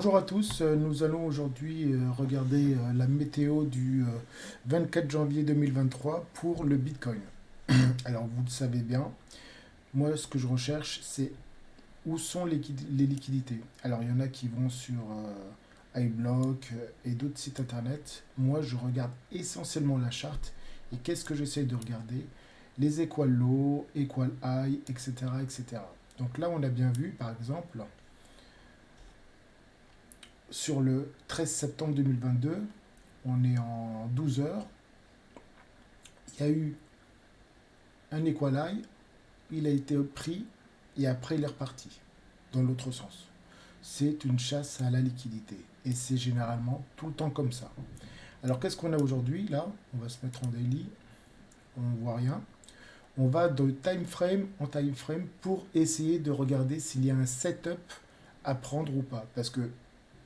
Bonjour à tous, nous allons aujourd'hui regarder la météo du 24 janvier 2023 pour le Bitcoin. Alors vous le savez bien, moi ce que je recherche c'est où sont les liquidités. Alors il y en a qui vont sur iBlock et d'autres sites internet. Moi je regarde essentiellement la charte et qu'est-ce que j'essaie de regarder? Les equal low, equal high, etc., etc. Donc là on a bien vu par exemple sur le 13 septembre 2022, on est en 12 heures, il y a eu un equal high, il a été pris et après il est reparti dans l'autre sens. C'est une chasse à la liquidité et c'est généralement tout le temps comme ça. Alors qu'est-ce qu'on a aujourd'hui là? On va se mettre en daily, on ne voit rien. On va de time frame en time frame pour essayer de regarder s'il y a un setup à prendre ou pas. Parce que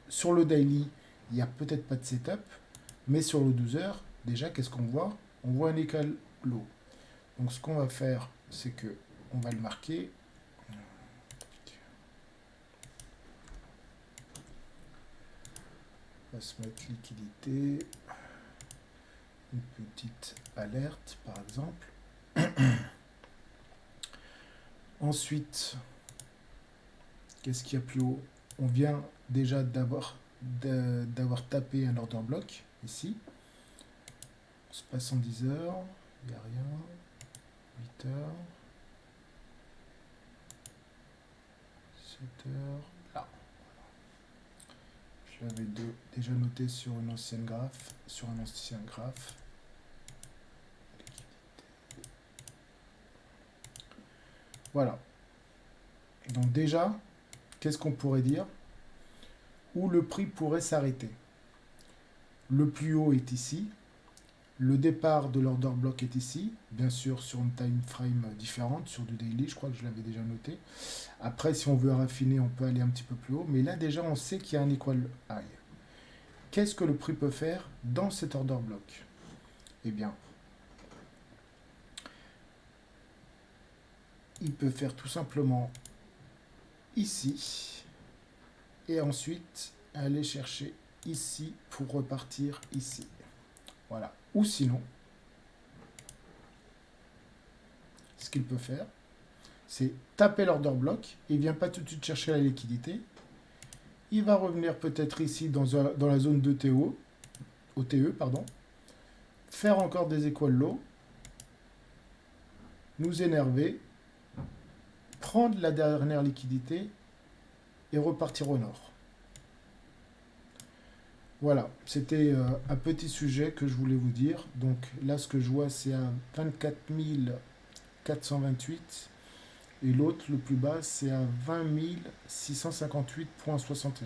sur le daily, il n'y a peut-être pas de setup, mais sur le 12 heures, déjà, qu'est-ce qu'on voit? On voit un equal low. Donc ce qu'on va faire, c'est que on va le marquer. On va se mettre liquidité, une petite alerte par exemple. Ensuite, qu'est-ce qu'il y a plus haut? On vient déjà d'avoir tapé un order block ici. On se passe en 10 heures, il n'y a rien. 8 heures, 7 heures, là. Je l'avais déjà noté sur un ancien graphe, Voilà. Donc déjà, qu'est-ce qu'on pourrait dire? Où le prix pourrait s'arrêter. Le plus haut est ici. Le départ de l'order block est ici, bien sûr sur une time frame différente, sur du daily, je crois que je l'avais déjà noté. Après, si on veut raffiner, on peut aller un petit peu plus haut, mais là déjà on sait qu'il y a un equal high. Qu'est-ce que le prix peut faire dans cet order block? Eh bien, il peut faire tout simplement ici, et ensuite aller chercher ici pour repartir ici. Voilà. Ou sinon, ce qu'il peut faire, c'est taper l'order block. Il ne vient pas tout de suite chercher la liquidité. Il va revenir peut-être ici dans la zone de OTE, pardon, faire encore des equal low, nous énerver, prendre la dernière liquidité et repartir au nord. Voilà, c'était un petit sujet que je voulais vous dire. Donc là, ce que je vois, c'est à 24 428 et l'autre, le plus bas, c'est à 20 658,61.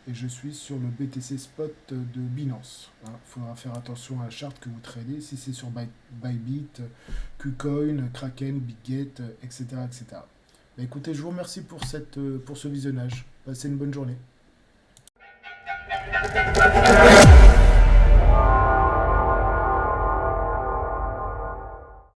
Et je suis sur le BTC Spot de Binance. Il faudra faire attention à la charte que vous tradez, si c'est sur Bybit, KuCoin, Kraken, BitGet, etc. etc. Bah, écoutez, je vous remercie pour ce visionnage. Passez une bonne journée.